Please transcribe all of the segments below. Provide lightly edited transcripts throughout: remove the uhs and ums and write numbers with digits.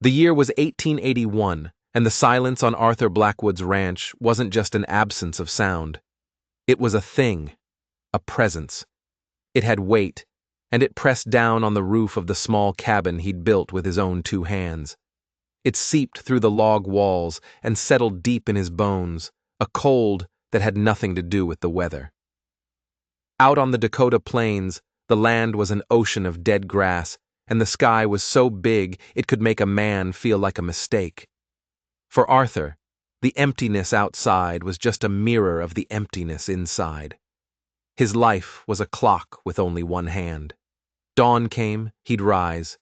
The year was 1881, and the silence on Arthur Blackwood's ranch wasn't just an absence of sound. It was a thing, a presence. It had weight, and it pressed down on the roof of the small cabin he'd built with his own 2 hands. It seeped through the log walls and settled deep in his bones, a cold that had nothing to do with the weather. Out on the Dakota plains, the land was an ocean of dead grass, and the sky was so big it could make a man feel like a mistake. For Arthur, the emptiness outside was just a mirror of the emptiness inside. His life was a clock with only one hand. Dawn came, he'd rise.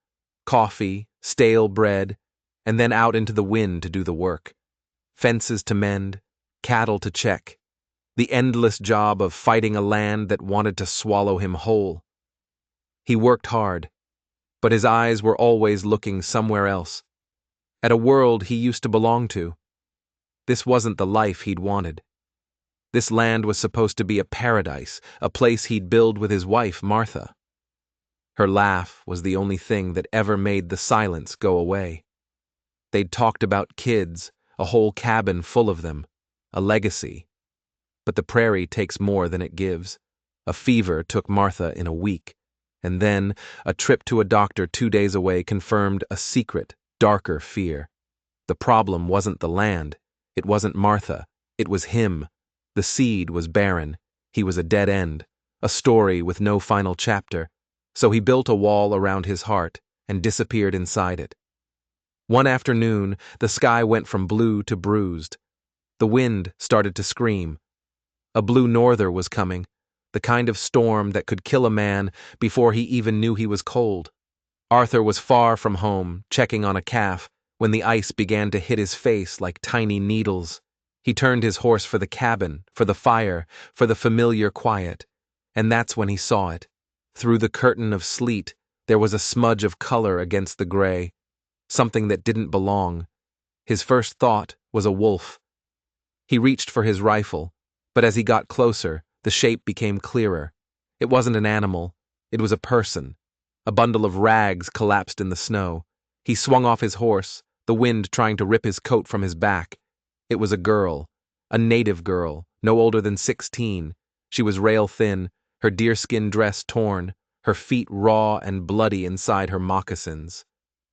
Coffee, stale bread, and then out into the wind to do the work. Fences to mend, cattle to check. The endless job of fighting a land that wanted to swallow him whole. He worked hard, but his eyes were always looking somewhere else, at a world he used to belong to. This wasn't the life he'd wanted. This land was supposed to be a paradise, a place he'd build with his wife, Martha. Her laugh was the only thing that ever made the silence go away. They'd talked about kids, a whole cabin full of them, a legacy. But the prairie takes more than it gives. A fever took Martha in a week, and then a trip to a doctor 2 days away confirmed a secret, darker fear. The problem wasn't the land, it wasn't Martha, it was him. The seed was barren, he was a dead end, a story with no final chapter, so he built a wall around his heart and disappeared inside it. One afternoon, the sky went from blue to bruised. The wind started to scream. A blue norther was coming, the kind of storm that could kill a man before he even knew he was cold. Arthur was far from home, checking on a calf, when the ice began to hit his face like tiny needles. He turned his horse for the cabin, for the fire, for the familiar quiet, and that's when he saw it. Through the curtain of sleet, there was a smudge of color against the gray, something that didn't belong. His first thought was a wolf. He reached for his rifle, but as he got closer, the shape became clearer. It wasn't an animal, it was a person. A bundle of rags collapsed in the snow. He swung off his horse, the wind trying to rip his coat from his back. It was a girl, a native girl, no older than 16. She was rail-thin, her deerskin dress torn, her feet raw and bloody inside her moccasins.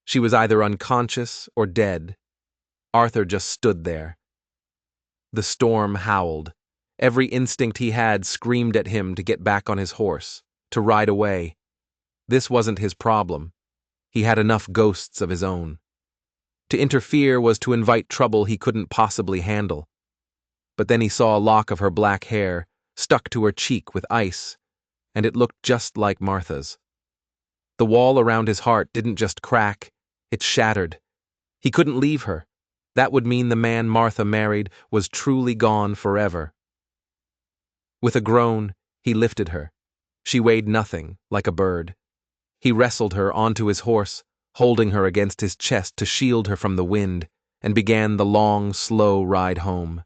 She was either unconscious or dead. Arthur just stood there. The storm howled. Every instinct he had screamed at him to get back on his horse, to ride away. This wasn't his problem. He had enough ghosts of his own. To interfere was to invite trouble he couldn't possibly handle. But then he saw a lock of her black hair, stuck to her cheek with ice, and it looked just like Martha's. The wall around his heart didn't just crack, it shattered. He couldn't leave her. That would mean the man Martha married was truly gone forever. With a groan, he lifted her. She weighed nothing, like a bird. He wrestled her onto his horse, holding her against his chest to shield her from the wind, and began the long, slow ride home.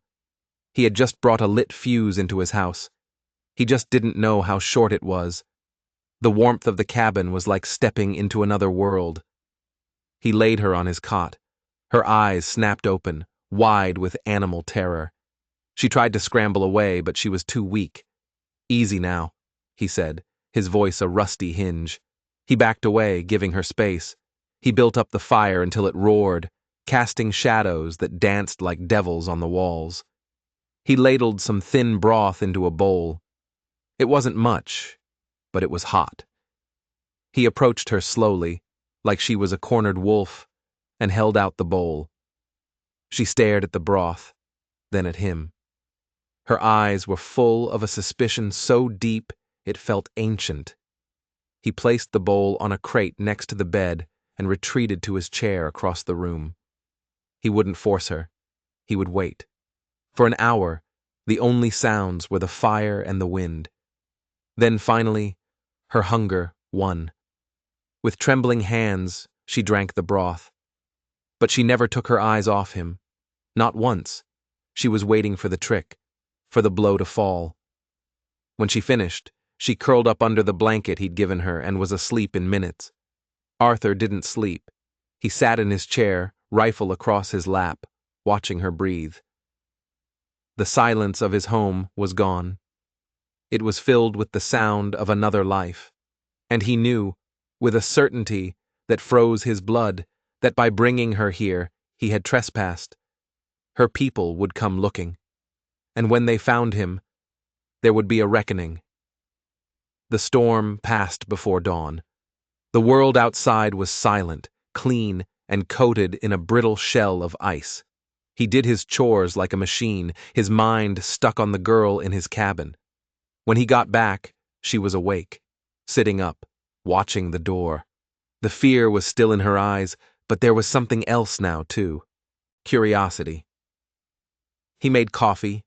He had just brought a lit fuse into his house. He just didn't know how short it was. The warmth of the cabin was like stepping into another world. He laid her on his cot. Her eyes snapped open, wide with animal terror. She tried to scramble away, but she was too weak. "Easy now," he said, his voice a rusty hinge. He backed away, giving her space. He built up the fire until it roared, casting shadows that danced like devils on the walls. He ladled some thin broth into a bowl. It wasn't much, but it was hot. He approached her slowly, like she was a cornered wolf, and held out the bowl. She stared at the broth, then at him. Her eyes were full of a suspicion so deep it felt ancient. He placed the bowl on a crate next to the bed and retreated to his chair across the room. He wouldn't force her. He would wait. For an hour, the only sounds were the fire and the wind. Then finally, her hunger won. With trembling hands, she drank the broth. But she never took her eyes off him. Not once. She was waiting for the trick, for the blow to fall. When she finished, she curled up under the blanket he'd given her and was asleep in minutes. Arthur didn't sleep. He sat in his chair, rifle across his lap, watching her breathe. The silence of his home was gone. It was filled with the sound of another life. And he knew, with a certainty that froze his blood, that by bringing her here, he had trespassed. Her people would come looking. And when they found him, there would be a reckoning. The storm passed before dawn. The world outside was silent, clean, and coated in a brittle shell of ice. He did his chores like a machine, his mind stuck on the girl in his cabin. When he got back, she was awake, sitting up, watching the door. The fear was still in her eyes, but there was something else now, too. Curiosity. He made coffee,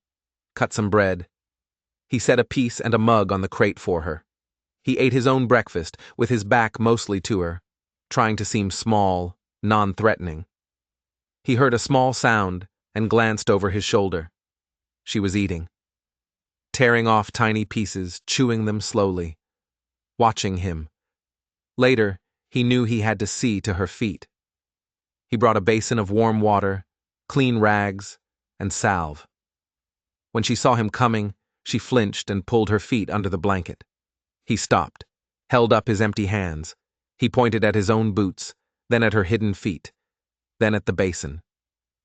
cut some bread. He set a piece and a mug on the crate for her. He ate his own breakfast, with his back mostly to her, trying to seem small, non-threatening. He heard a small sound and glanced over his shoulder. She was eating, tearing off tiny pieces, chewing them slowly, watching him. Later, he knew he had to see to her feet. He brought a basin of warm water, clean rags, and salve. When she saw him coming, she flinched and pulled her feet under the blanket. He stopped, held up his empty hands. He pointed at his own boots, then at her hidden feet, then at the basin.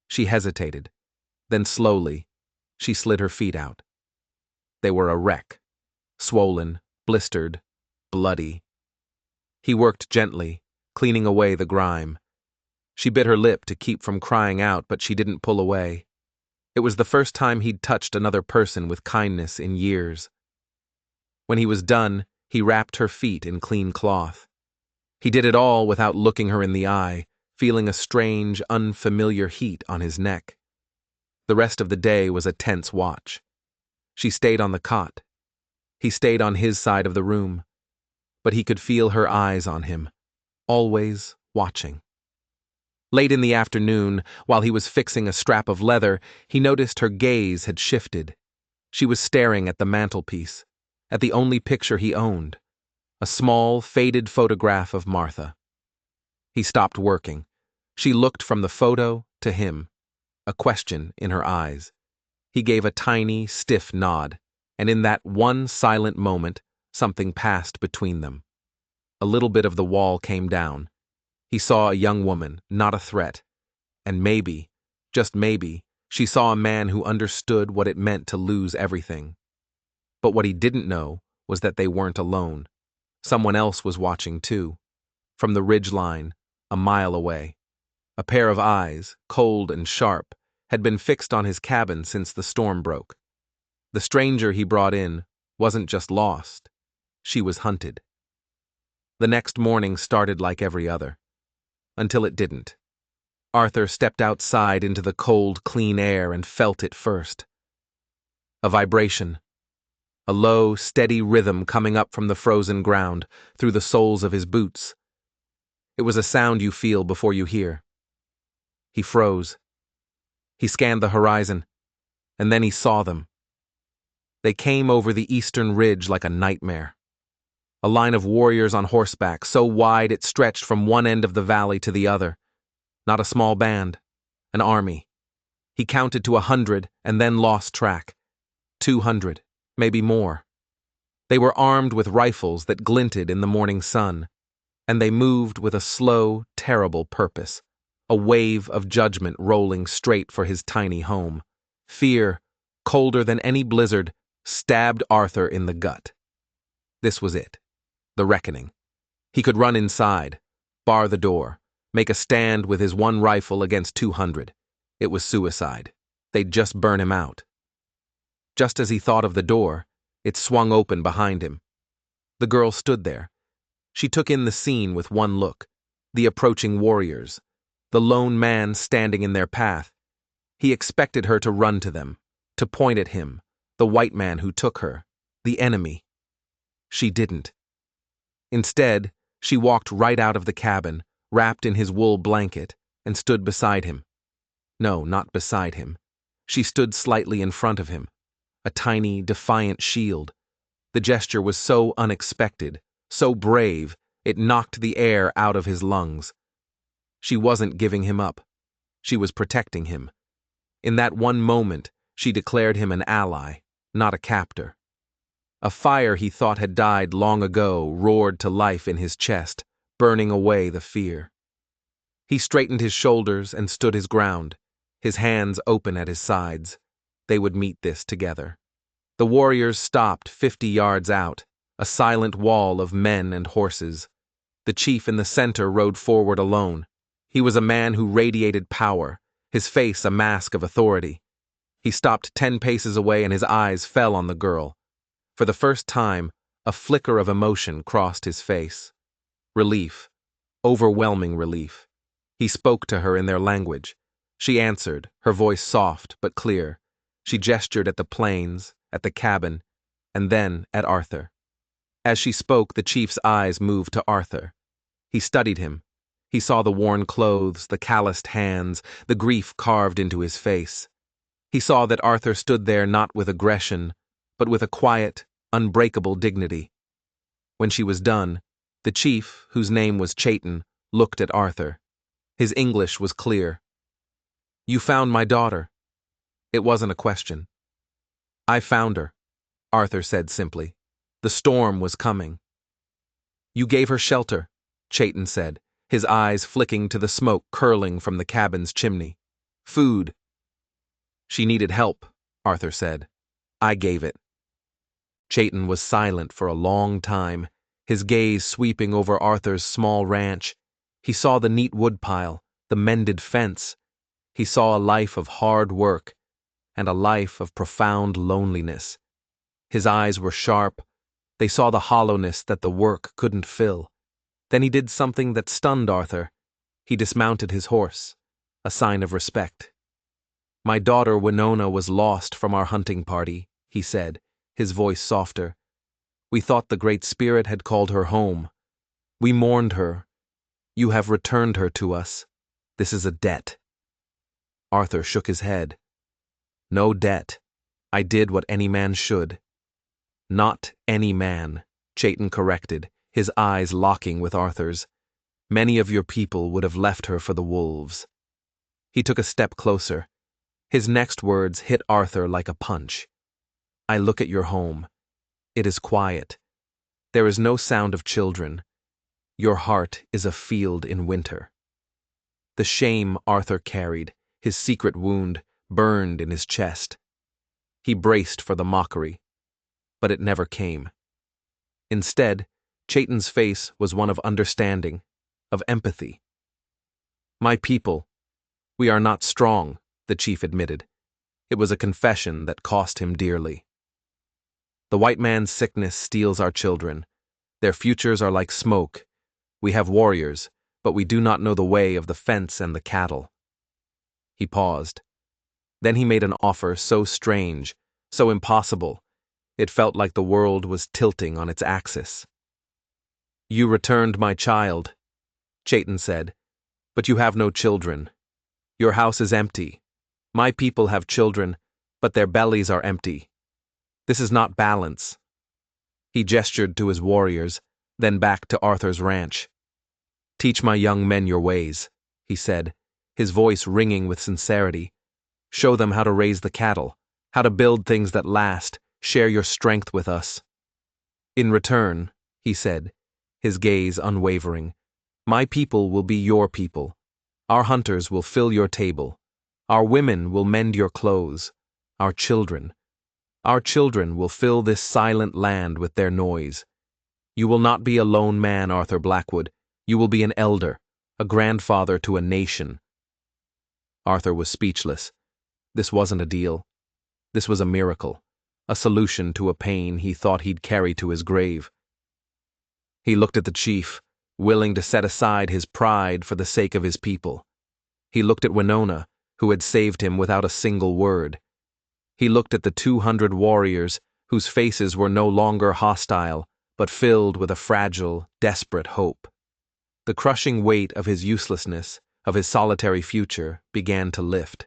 She hesitated. Then slowly, she slid her feet out. They were a wreck, swollen, blistered, bloody. He worked gently, cleaning away the grime. She bit her lip to keep from crying out, but she didn't pull away. It was the first time he'd touched another person with kindness in years. When he was done, he wrapped her feet in clean cloth. He did it all without looking her in the eye, feeling a strange, unfamiliar heat on his neck. The rest of the day was a tense watch. She stayed on the cot. He stayed on his side of the room. But he could feel her eyes on him, always watching. Late in the afternoon, while he was fixing a strap of leather, he noticed her gaze had shifted. She was staring at the mantelpiece, at the only picture he owned, a small, faded photograph of Martha. He stopped working. She looked from the photo to him, a question in her eyes. He gave a tiny, stiff nod, and in that one silent moment, something passed between them. A little bit of the wall came down. He saw a young woman, not a threat. And maybe, just maybe, she saw a man who understood what it meant to lose everything. But what he didn't know was that they weren't alone. Someone else was watching too. From the ridgeline, a mile away. A pair of eyes, cold and sharp, had been fixed on his cabin since the storm broke. The stranger he brought in wasn't just lost. She was hunted. The next morning started like every other. Until it didn't. Arthur stepped outside into the cold, clean air and felt it first. A vibration. A low, steady rhythm coming up from the frozen ground, through the soles of his boots. It was a sound you feel before you hear. He froze. He scanned the horizon, and then he saw them. They came over the eastern ridge like a nightmare. A line of warriors on horseback, so wide it stretched from one end of the valley to the other. Not a small band, an army. He counted to 100 and then lost track. 200, maybe more. They were armed with rifles that glinted in the morning sun, and they moved with a slow, terrible purpose, a wave of judgment rolling straight for his tiny home. Fear, colder than any blizzard, stabbed Arthur in the gut. This was it. The reckoning. He could run inside, bar the door, make a stand with his one rifle against 200. It was suicide. They'd just burn him out. Just as he thought of the door, it swung open behind him. The girl stood there. She took in the scene with one look, the approaching warriors, the lone man standing in their path. He expected her to run to them, to point at him, the white man who took her, the enemy. She didn't. Instead, she walked right out of the cabin, wrapped in his wool blanket, and stood beside him. No, not beside him. She stood slightly in front of him, a tiny, defiant shield. The gesture was so unexpected, so brave, it knocked the air out of his lungs. She wasn't giving him up. She was protecting him. In that one moment, she declared him an ally, not a captor. A fire he thought had died long ago roared to life in his chest, burning away the fear. He straightened his shoulders and stood his ground, his hands open at his sides. They would meet this together. The warriors stopped 50 yards out, a silent wall of men and horses. The chief in the center rode forward alone. He was a man who radiated power, his face a mask of authority. He stopped 10 paces away and his eyes fell on the girl. For the first time, a flicker of emotion crossed his face. Relief. Overwhelming relief. He spoke to her in their language. She answered, her voice soft but clear. She gestured at the plains, at the cabin, and then at Arthur. As she spoke, the chief's eyes moved to Arthur. He studied him. He saw the worn clothes, the calloused hands, the grief carved into his face. He saw that Arthur stood there not with aggression, but with a quiet, unbreakable dignity. When she was done, the chief, whose name was Chaitin, looked at Arthur. His English was clear. "You found my daughter." It wasn't a question. "I found her," Arthur said simply. "The storm was coming." "You gave her shelter," Chaitin said, his eyes flicking to the smoke curling from the cabin's chimney. "Food." "She needed help," Arthur said. "I gave it." Chaitin was silent for a long time, his gaze sweeping over Arthur's small ranch. He saw the neat woodpile, the mended fence. He saw a life of hard work and a life of profound loneliness. His eyes were sharp. They saw the hollowness that the work couldn't fill. Then he did something that stunned Arthur. He dismounted his horse, a sign of respect. "My daughter Winona was lost from our hunting party," he said, his voice softer. "We thought the Great Spirit had called her home. We mourned her. You have returned her to us. This is a debt." Arthur shook his head. "No debt. I did what any man should." "Not any man," Chaitin corrected, his eyes locking with Arthur's. "Many of your people would have left her for the wolves." He took a step closer. His next words hit Arthur like a punch. "I look at your home. It is quiet. There is no sound of children. Your heart is a field in winter." The shame Arthur carried, his secret wound, burned in his chest. He braced for the mockery, but it never came. Instead, Chaitin's face was one of understanding, of empathy. "My people, we are not strong," the chief admitted. It was a confession that cost him dearly. "The white man's sickness steals our children. Their futures are like smoke. We have warriors, but we do not know the way of the fence and the cattle." He paused. Then he made an offer so strange, so impossible, it felt like the world was tilting on its axis. "You returned my child," Chaitin said, "but you have no children. Your house is empty. My people have children, but their bellies are empty. This is not balance." He gestured to his warriors, then back to Arthur's ranch. "Teach my young men your ways," he said, his voice ringing with sincerity. "Show them how to raise the cattle, how to build things that last. Share your strength with us." "In return," he said, his gaze unwavering, "my people will be your people. Our hunters will fill your table. Our women will mend your clothes. Our children will fill this silent land with their noise. You will not be a lone man, Arthur Blackwood. You will be an elder, a grandfather to a nation." Arthur was speechless. This wasn't a deal. This was a miracle, a solution to a pain he thought he'd carry to his grave. He looked at the chief, willing to set aside his pride for the sake of his people. He looked at Winona, who had saved him without a single word. He looked at the 200 warriors whose faces were no longer hostile, but filled with a fragile, desperate hope. The crushing weight of his uselessness, of his solitary future, began to lift.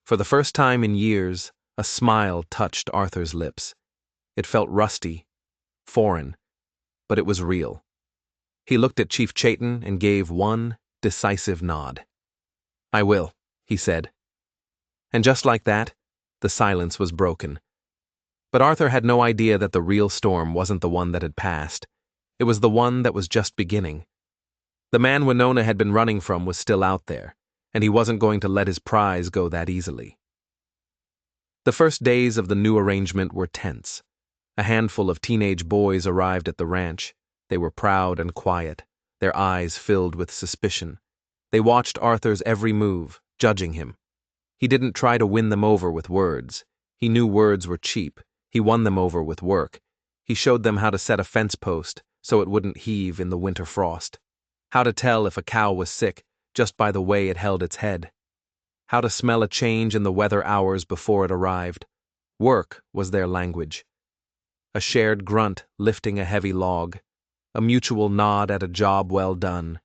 For the first time in years, a smile touched Arthur's lips. It felt rusty, foreign, but it was real. He looked at Chief Chaitin and gave one decisive nod. "I will," he said. And just like that, the silence was broken. But Arthur had no idea that the real storm wasn't the one that had passed. It was the one that was just beginning. The man Winona had been running from was still out there, and he wasn't going to let his prize go that easily. The first days of the new arrangement were tense. A handful of teenage boys arrived at the ranch. They were proud and quiet, their eyes filled with suspicion. They watched Arthur's every move, judging him. He didn't try to win them over with words. He knew words were cheap. He won them over with work. He showed them how to set a fence post so it wouldn't heave in the winter frost. How to tell if a cow was sick just by the way it held its head. How to smell a change in the weather hours before it arrived. Work was their language. A shared grunt lifting a heavy log. A mutual nod at a job well done.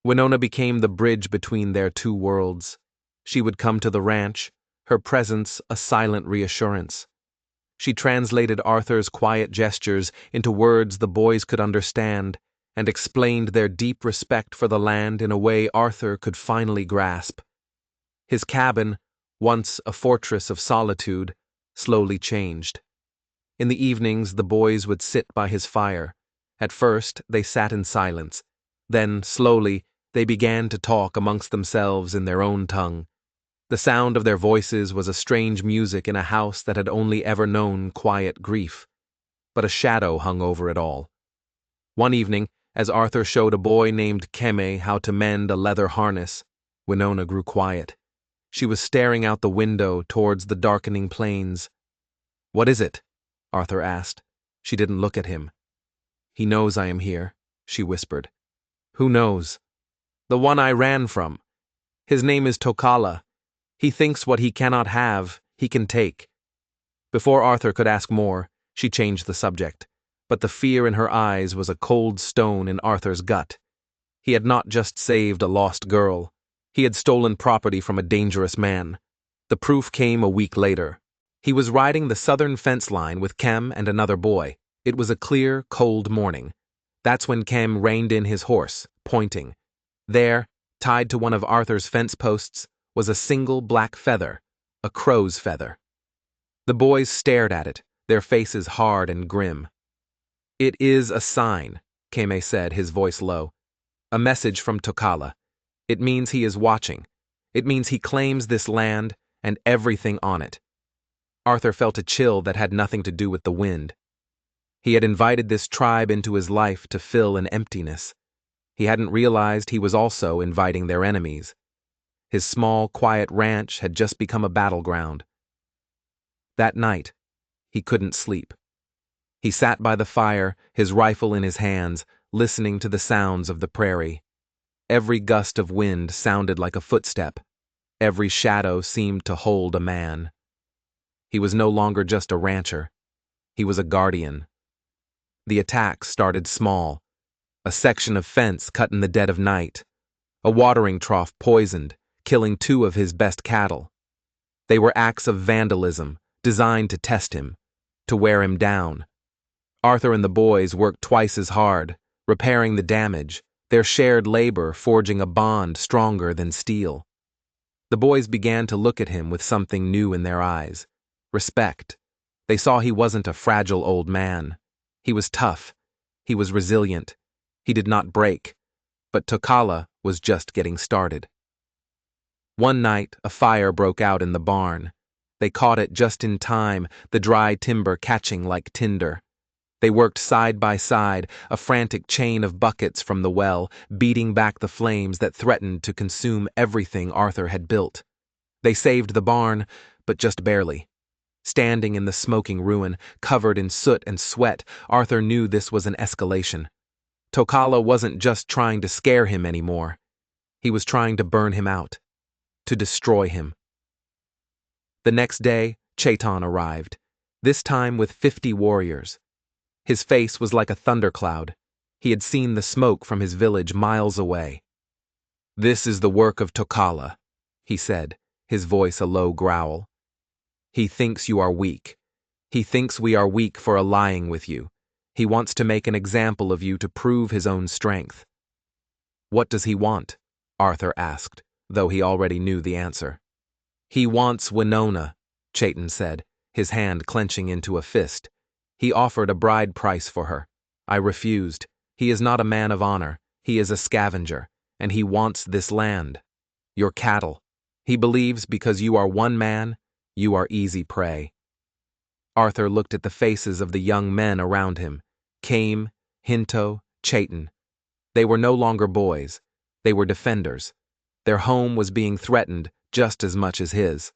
Winona became the bridge between their two worlds. She would come to the ranch, her presence a silent reassurance. She translated Arthur's quiet gestures into words the boys could understand and explained their deep respect for the land in a way Arthur could finally grasp. His cabin, once a fortress of solitude, slowly changed. In the evenings, the boys would sit by his fire. At first, they sat in silence. Then, slowly, they began to talk amongst themselves in their own tongue. The sound of their voices was a strange music in a house that had only ever known quiet grief. But a shadow hung over it all. One evening, as Arthur showed a boy named Keme how to mend a leather harness, Winona grew quiet. She was staring out the window towards the darkening plains. "What is it?" Arthur asked. She didn't look at him. "He knows I am here," she whispered. "Who knows?" "The one I ran from. His name is Tokala. He thinks what he cannot have, he can take." Before Arthur could ask more, she changed the subject, but the fear in her eyes was a cold stone in Arthur's gut. He had not just saved a lost girl. He had stolen property from a dangerous man. The proof came a week later. He was riding the southern fence line with Kem and another boy. It was a clear, cold morning. That's when Kem reined in his horse, pointing. There, tied to one of Arthur's fence posts, was a single black feather, a crow's feather. The boys stared at it, their faces hard and grim. "It is a sign," Keme said, his voice low. "A message from Tokala. It means he is watching. It means he claims this land and everything on it." Arthur felt a chill that had nothing to do with the wind. He had invited this tribe into his life to fill an emptiness. He hadn't realized he was also inviting their enemies. His small, quiet ranch had just become a battleground. That night, he couldn't sleep. He sat by the fire, his rifle in his hands, listening to the sounds of the prairie. Every gust of wind sounded like a footstep. Every shadow seemed to hold a man. He was no longer just a rancher. He was a guardian. The attack started small. A section of fence cut in the dead of night. A watering trough poisoned, killing 2 of his best cattle. They were acts of vandalism, designed to test him, to wear him down. Arthur and the boys worked twice as hard, repairing the damage, their shared labor forging a bond stronger than steel. The boys began to look at him with something new in their eyes. Respect. They saw he wasn't a fragile old man. He was tough. He was resilient. He did not break. But Tokala was just getting started. One night, a fire broke out in the barn. They caught it just in time, the dry timber catching like tinder. They worked side by side, a frantic chain of buckets from the well, beating back the flames that threatened to consume everything Arthur had built. They saved the barn, but just barely. Standing in the smoking ruin, covered in soot and sweat, Arthur knew this was an escalation. Tokala wasn't just trying to scare him anymore. He was trying to burn him out, to destroy him. The next day, Chaitan arrived, this time with 50 warriors. His face was like a thundercloud. He had seen the smoke from his village miles away. "This is the work of Tokala," he said, his voice a low growl. "He thinks you are weak. He thinks we are weak for allying with you. He wants to make an example of you to prove his own strength." "What does he want?" Arthur asked, though he already knew the answer. He wants Winona, Chayton said, his hand clenching into a fist. He offered a bride price for her. I refused. He is not a man of honor. He is a scavenger, and he wants this land. Your cattle. He believes because you are one man, you are easy prey. Arthur looked at the faces of the young men around him. Kame, Hinto, Chayton. They were no longer boys. They were defenders. Their home was being threatened just as much as his.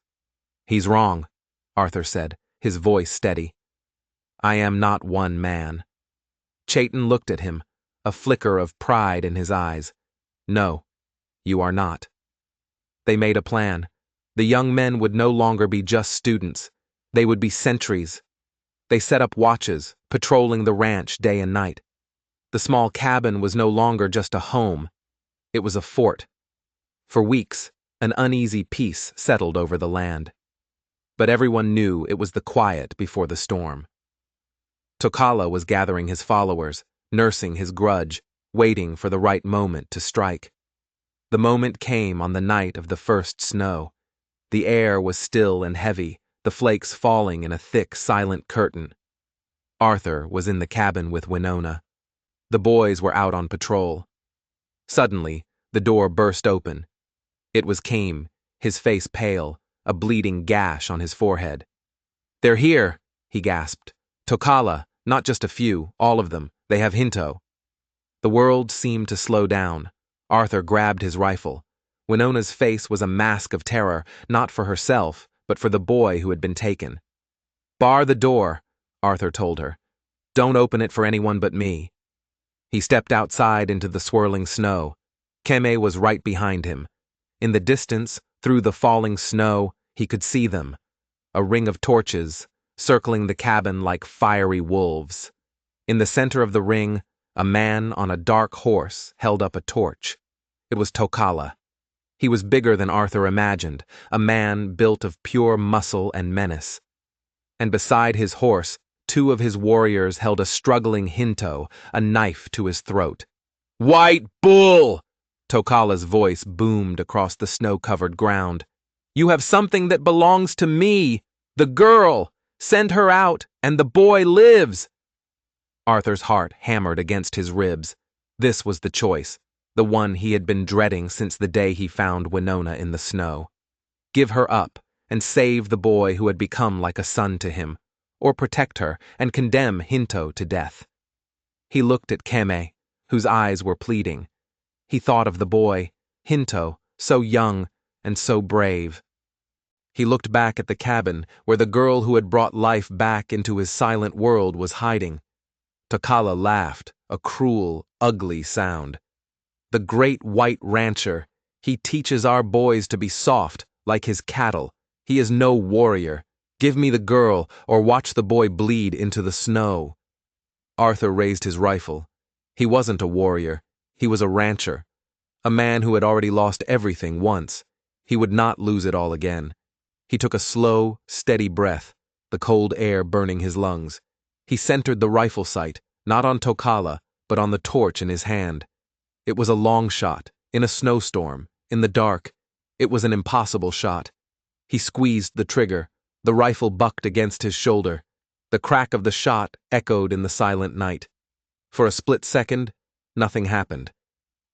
He's wrong, Arthur said, his voice steady. I am not one man. Chayton looked at him, a flicker of pride in his eyes. No, you are not. They made a plan. The young men would no longer be just students. They would be sentries. They set up watches, patrolling the ranch day and night. The small cabin was no longer just a home. It was a fort. For weeks, an uneasy peace settled over the land. But everyone knew it was the quiet before the storm. Tokala was gathering his followers, nursing his grudge, waiting for the right moment to strike. The moment came on the night of the first snow. The air was still and heavy, the flakes falling in a thick, silent curtain. Arthur was in the cabin with Winona. The boys were out on patrol. Suddenly, the door burst open. It was Kame, his face pale, a bleeding gash on his forehead. They're here, he gasped. Tokala, not just a few, all of them. They have Hinto. The world seemed to slow down. Arthur grabbed his rifle. Winona's face was a mask of terror, not for herself, but for the boy who had been taken. Bar the door, Arthur told her. Don't open it for anyone but me. He stepped outside into the swirling snow. Keme was right behind him. In the distance, through the falling snow, he could see them. A ring of torches, circling the cabin like fiery wolves. In the center of the ring, a man on a dark horse held up a torch. It was Tokala. He was bigger than Arthur imagined, a man built of pure muscle and menace. And beside his horse, two of his warriors held a struggling Hinto, a knife to his throat. White Bull! Tokala's voice boomed across the snow-covered ground. You have something that belongs to me, the girl. Send her out, and the boy lives. Arthur's heart hammered against his ribs. This was the choice, the one he had been dreading since the day he found Winona in the snow. Give her up, and save the boy who had become like a son to him, or protect her and condemn Hinto to death. He looked at Keme, whose eyes were pleading. He thought of the boy, Hinto, so young and so brave. He looked back at the cabin where the girl who had brought life back into his silent world was hiding. Tokala laughed, a cruel, ugly sound. The great white rancher, he teaches our boys to be soft, like his cattle. He is no warrior. Give me the girl, or watch the boy bleed into the snow. Arthur raised his rifle. He wasn't a warrior. He was a rancher. A man who had already lost everything once. He would not lose it all again. He took a slow, steady breath, the cold air burning his lungs. He centered the rifle sight, not on Tokala, but on the torch in his hand. It was a long shot, in a snowstorm, in the dark. It was an impossible shot. He squeezed the trigger. The rifle bucked against his shoulder. The crack of the shot echoed in the silent night. For a split second, nothing happened.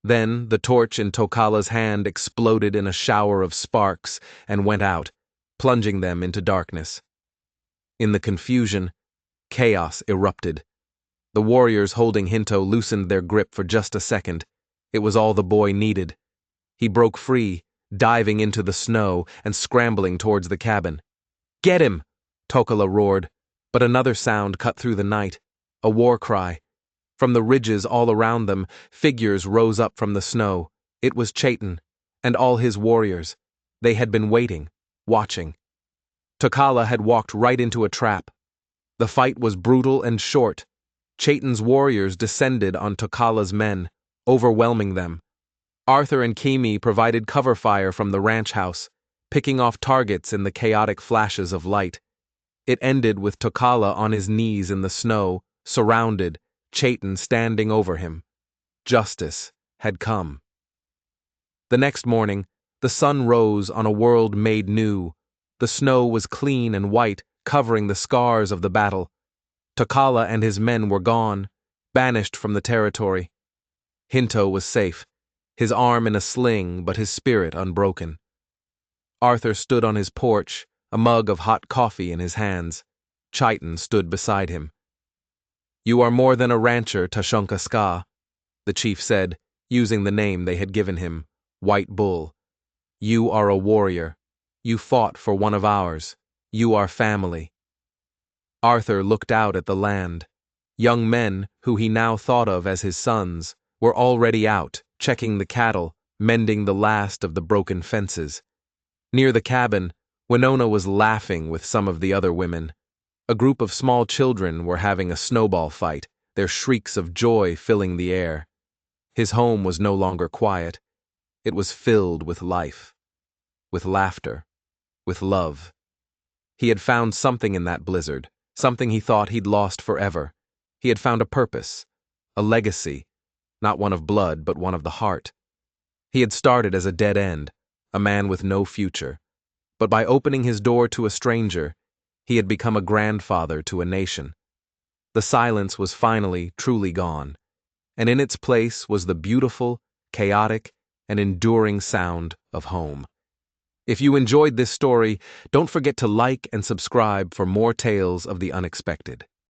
Then the torch in Tokala's hand exploded in a shower of sparks and went out, plunging them into darkness. In the confusion, chaos erupted. The warriors holding Hinto loosened their grip for just a second. It was all the boy needed. He broke free, diving into the snow and scrambling towards the cabin. Get him! Tokala roared, but another sound cut through the night, a war cry. From the ridges all around them, figures rose up from the snow. It was Chayton, and all his warriors. They had been waiting, watching. Tokala had walked right into a trap. The fight was brutal and short. Chayton's warriors descended on Tokala's men, overwhelming them. Arthur and Keme provided cover fire from the ranch house, picking off targets in the chaotic flashes of light. It ended with Tokala on his knees in the snow, surrounded, Chayton standing over him. Justice had come. The next morning, the sun rose on a world made new. The snow was clean and white, covering the scars of the battle. Tokala and his men were gone, banished from the territory. Hinto was safe, his arm in a sling but his spirit unbroken. Arthur stood on his porch, a mug of hot coffee in his hands. Chiton stood beside him. "You are more than a rancher, Tashunka Ska," the chief said, using the name they had given him, White Bull. "You are a warrior. You fought for one of ours. You are family." Arthur looked out at the land. Young men, who he now thought of as his sons, were already out, checking the cattle, mending the last of the broken fences. Near the cabin, Winona was laughing with some of the other women. A group of small children were having a snowball fight, their shrieks of joy filling the air. His home was no longer quiet. It was filled with life, with laughter, with love. He had found something in that blizzard, something he thought he'd lost forever. He had found a purpose, a legacy, not one of blood, but one of the heart. He had started as a dead end, a man with no future. But by opening his door to a stranger, he had become a grandfather to a nation. The silence was finally, truly gone, and in its place was the beautiful, chaotic, and enduring sound of home. If you enjoyed this story, don't forget to like and subscribe for more tales of the unexpected.